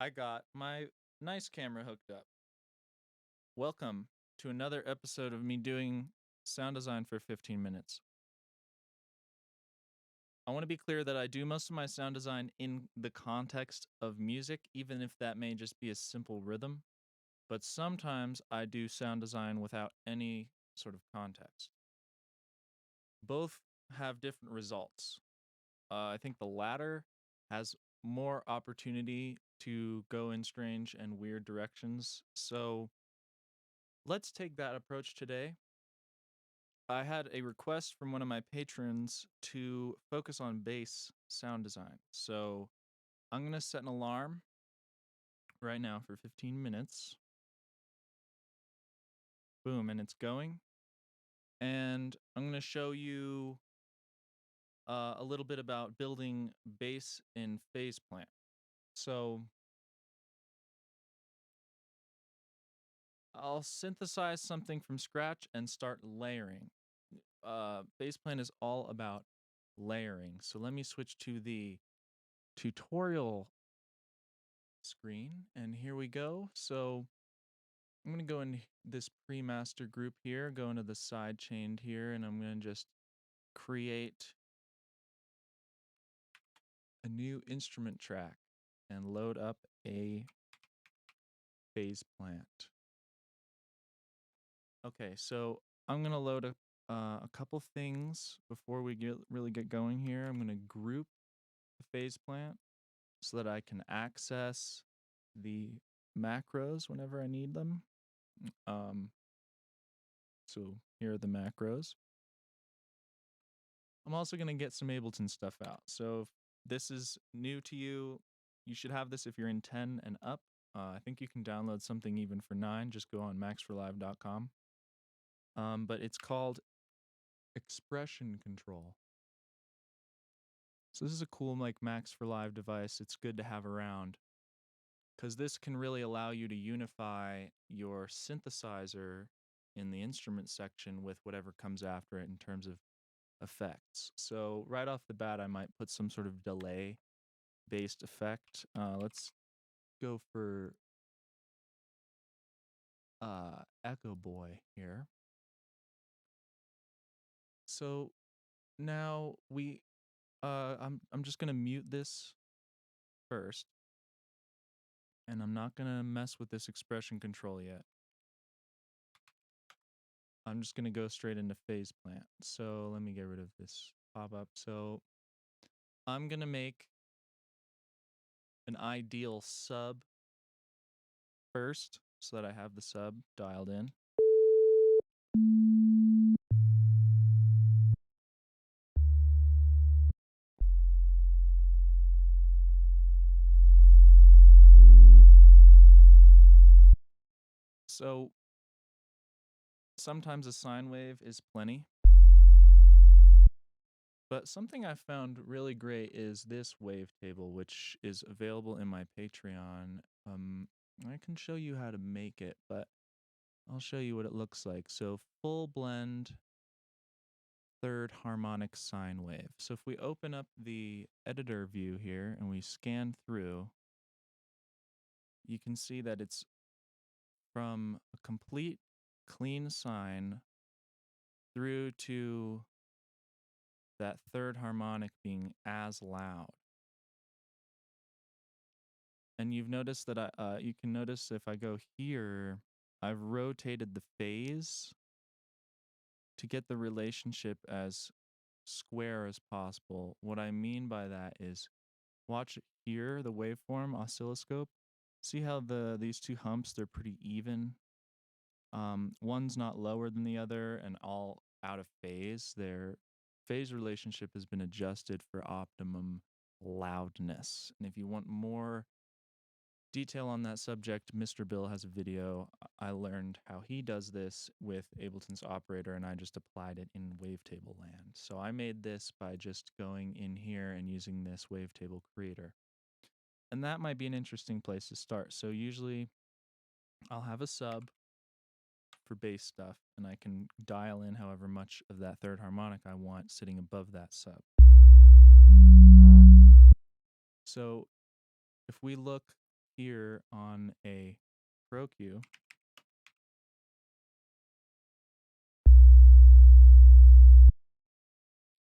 I got my nice camera hooked up. Welcome to another episode of me doing sound design for 15 minutes. I want to be clear that I do most of my sound design in the context of music, even if that may just be a simple rhythm. But sometimes I do sound design without any sort of context. Both have different results. I think the latter has more opportunity to go in strange and weird directions. So let's take that approach today. I had a request from one of my patrons to focus on bass sound design. So I'm going to set an alarm right now for 15 minutes. Boom, and it's going. And I'm going to show you a little bit about building bass in PHASEPLANT. So I'll synthesize something from scratch and start layering. PHASEPLANT is all about layering. So let me switch to the tutorial screen, and here we go. So I'm going to go in this pre-master group here, go into the side chained here, and I'm going to just create a new instrument track and load up a PHASEPLANT. Okay, so I'm going to load a couple things before we really get going here. I'm going to group the PHASEPLANT so that I can access the macros whenever I need them. So here are the macros. I'm also going to get some Ableton stuff out. So if this is new to you, you should have this if you're in 10 and up. I think you can download something even for 9. Just go on maxforlive.com. But it's called Expression Control. So this is a cool like Max for Live device. It's good to have around because this can really allow you to unify your synthesizer in the instrument section with whatever comes after it in terms of effects. So right off the bat, I might put some sort of delay based effect. Let's go for Echo Boy here. So now I'm just gonna mute this first, and I'm not gonna mess with this expression control yet. I'm just gonna go straight into PHASEPLANT. So let me get rid of this pop-up. So I'm gonna make an ideal sub first so that I have the sub dialed in. So sometimes a sine wave is plenty. But something I found really great is this wavetable, which is available in my Patreon. I can show you how to make it, but I'll show you what it looks like. So full blend third harmonic sine wave. So if we open up the editor view here and we scan through, you can see that it's from a complete clean sine through to that third harmonic being as loud. And you've noticed that you can notice if I go here, I've rotated the phase to get the relationship as square as possible. What I mean by that is watch here, the waveform oscilloscope. See how these two humps, they're pretty even. One's not lower than the other and all out of phase. Their phase relationship has been adjusted for optimum loudness. And if you want more detail on that subject, Mr. Bill has a video. I learned how he does this with Ableton's operator, and I just applied it in wavetable land. So I made this by just going in here and using this wavetable creator. And that might be an interesting place to start. So usually I'll have a sub for bass stuff, and I can dial in however much of that third harmonic I want sitting above that sub. So if we look here on a Pro Q,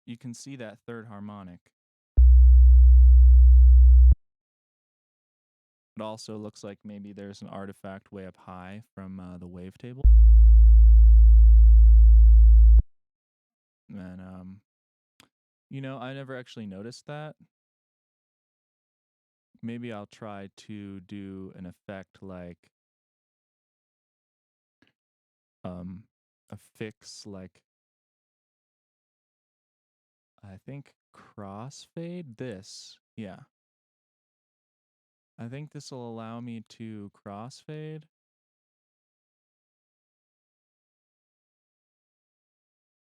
you can see that third harmonic. It also looks like maybe there's an artifact way up high from the wavetable. And, I never actually noticed that. Maybe I'll try to do an effect like a fix, like I think crossfade this. Yeah. I think this will allow me to crossfade.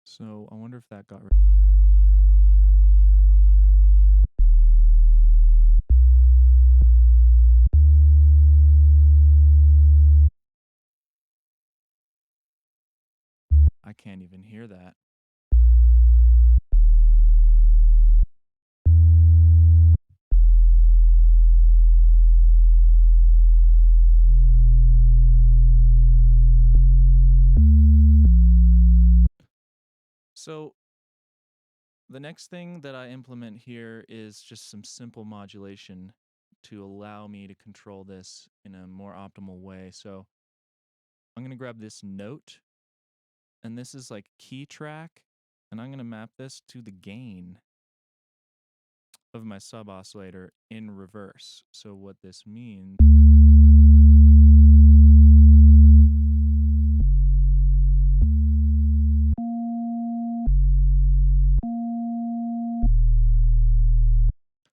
So I wonder if that got rid. I can't even hear that. So the next thing that I implement here is just some simple modulation to allow me to control this in a more optimal way. So I'm going to grab this note, and this is like key track, and I'm going to map this to the gain of my sub oscillator in reverse. So what this means,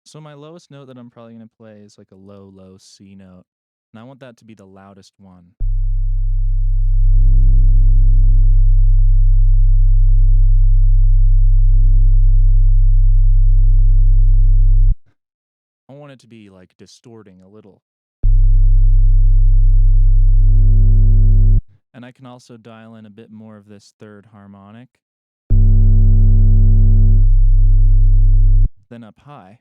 so my lowest note that I'm probably going to play is like a low, low C note. And I want that to be the loudest one. I want it to be like distorting a little. And I can also dial in a bit more of this third harmonic. Then up high.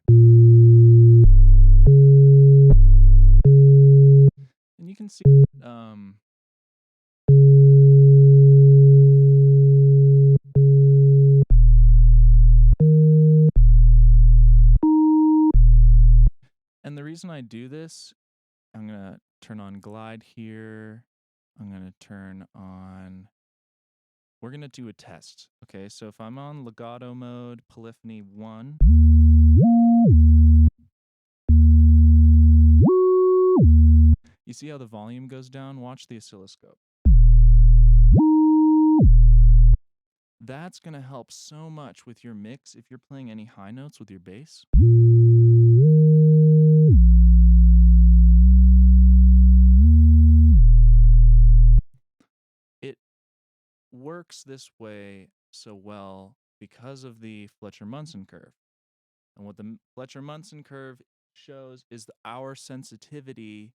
And you can see and the reason I do this, I'm going to turn on glide here. I'm going to turn on, we're going to do a test. Okay, so if I'm on legato mode, polyphony 1, you see how the volume goes down? Watch the oscilloscope. That's going to help so much with your mix if you're playing any high notes with your bass. It works this way so well because of the Fletcher-Munson curve. And what the Fletcher-Munson curve shows is that our sensitivity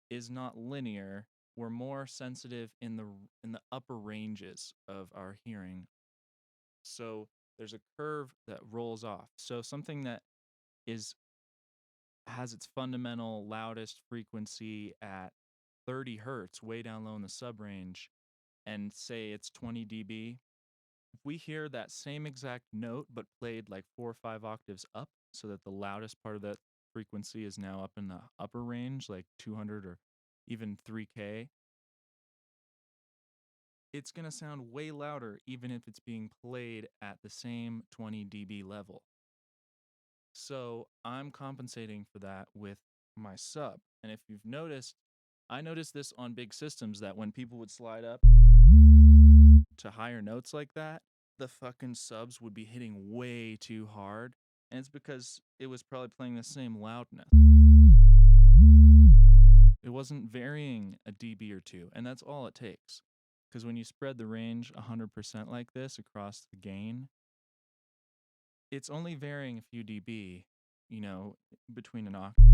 is not linear. We're more sensitive in the upper ranges of our hearing. So there's a curve that rolls off. So something that has its fundamental loudest frequency at 30 hertz, way down low in the sub range, and say it's 20 dB, if we hear that same exact note but played like 4 or 5 octaves up, so that the loudest part of that frequency is now up in the upper range, like 200 or even 3K, it's going to sound way louder even if it's being played at the same 20 dB level. So I'm compensating for that with my sub. And if you've noticed, I noticed this on big systems that when people would slide up to higher notes like that, the fucking subs would be hitting way too hard. And it's because it was probably playing the same loudness. It wasn't varying a dB or two, and that's all it takes. Because when you spread the range 100% like this across the gain, it's only varying a few dB, between an octave.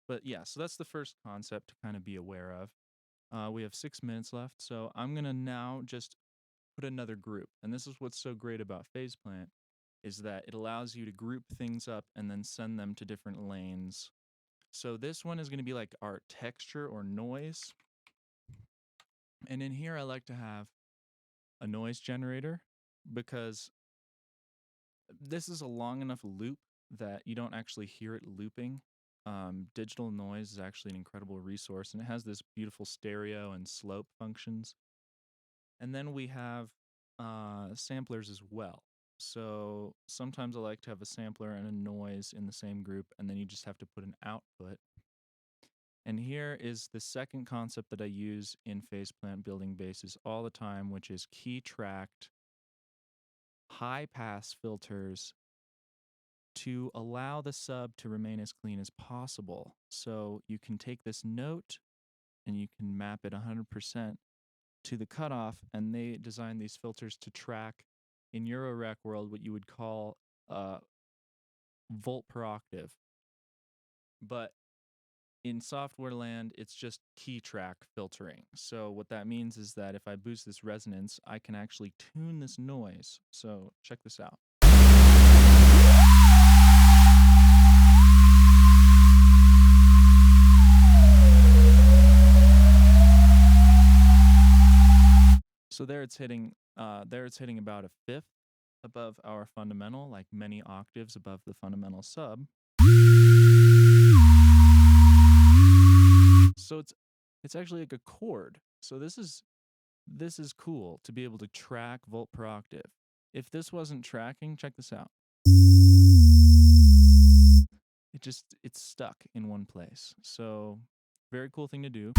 But yeah, so that's the first concept to kind of be aware of. We have 6 minutes left, so I'm going to now just put another group. And this is what's so great about PHASEPLANT, is that it allows you to group things up and then send them to different lanes. So this one is going to be like our texture or noise. And in here, I like to have a noise generator because this is a long enough loop that you don't actually hear it looping. Digital noise is actually an incredible resource, and it has this beautiful stereo and slope functions. And then we have samplers as well. So sometimes I like to have a sampler and a noise in the same group, and then you just have to put an output. And here is the second concept that I use in PHASEPLANT building bases all the time, which is key-tracked high-pass filters to allow the sub to remain as clean as possible. So you can take this note and you can map it 100% to the cutoff, and they design these filters to track in Eurorack world what you would call volt per octave. But in software land, it's just key track filtering. So what that means is that if I boost this resonance, I can actually tune this noise. So check this out. So there it's hitting about a fifth above our fundamental, like many octaves above the fundamental sub. So it's actually like a chord. So this is cool to be able to track volt per octave. If this wasn't tracking, check this out. It's stuck in one place. So very cool thing to do.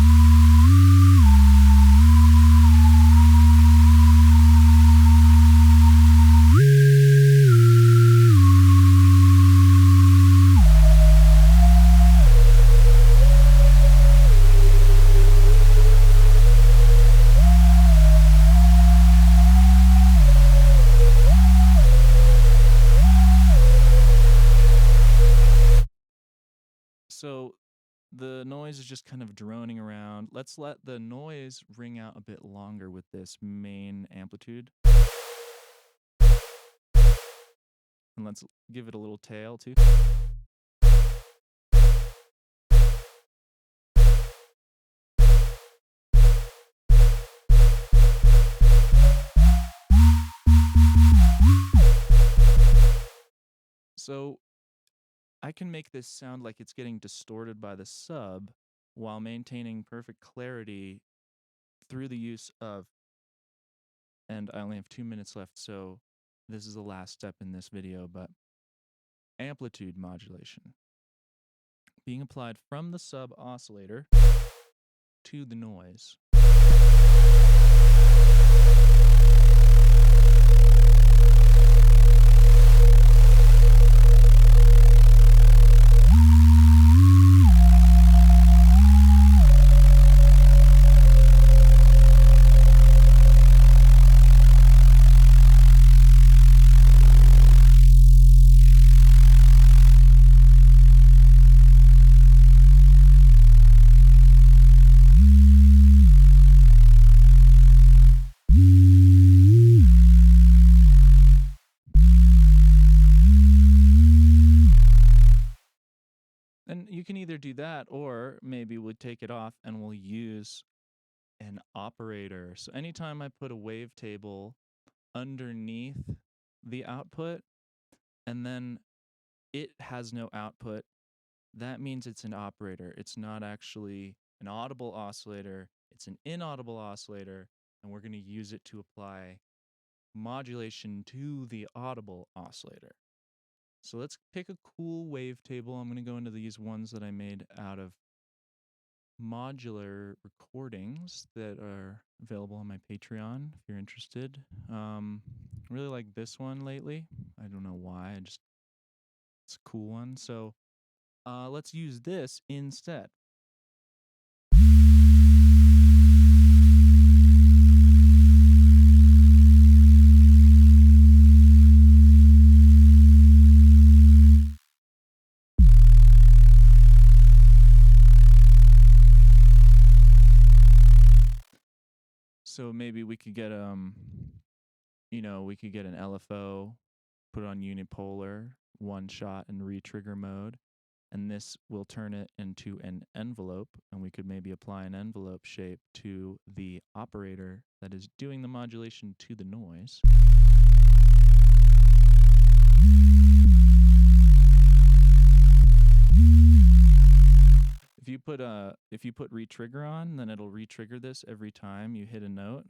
So the noise is just kind of droning around. Let's let the noise ring out a bit longer with this main amplitude. And let's give it a little tail too. So I can make this sound like it's getting distorted by the sub while maintaining perfect clarity through the use of, and I only have 2 minutes left, so this is the last step in this video, but amplitude modulation being applied from the sub oscillator to the noise. And you can either do that, or maybe we'll take it off and we'll use an operator. So anytime I put a wavetable underneath the output and then it has no output, that means it's an operator. It's not actually an audible oscillator. It's an inaudible oscillator, and we're going to use it to apply modulation to the audible oscillator. So let's pick a cool wavetable. I'm going to go into these ones that I made out of modular recordings that are available on my Patreon if you're interested. Really like this one lately. I don't know why. It's a cool one. So let's use this instead. So maybe we could get we could get an LFO put it on unipolar, one shot and retrigger mode. And this will turn it into an envelope, and we could maybe apply an envelope shape to the operator that is doing the modulation to the noise. If you put retrigger on, then it'll retrigger this every time you hit a note.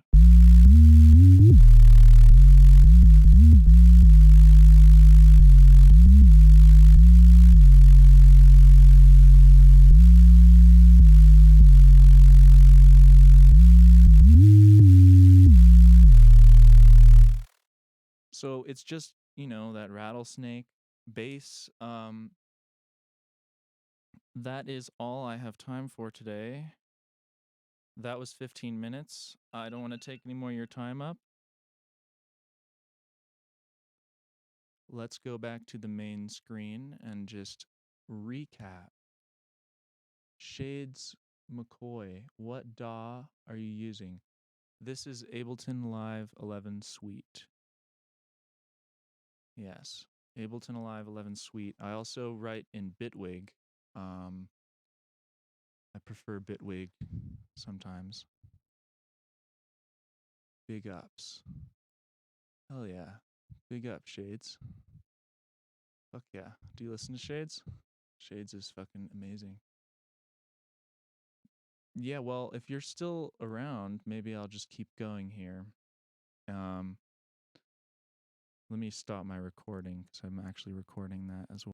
So it's just, you know, that rattlesnake bass. That is all I have time for today. That was 15 minutes. I don't want to take any more of your time up. Let's go back to the main screen and just recap. Shades McCoy, what DAW are you using? This is Ableton Live 11 Suite. Yes, Ableton Live 11 Suite. I also write in Bitwig. I prefer Bitwig sometimes. Big ups. Hell yeah. Big up, Shades. Fuck yeah. Do you listen to Shades? Shades is fucking amazing. Yeah, well, if you're still around, maybe I'll just keep going here. Let me stop my recording because I'm actually recording that as well.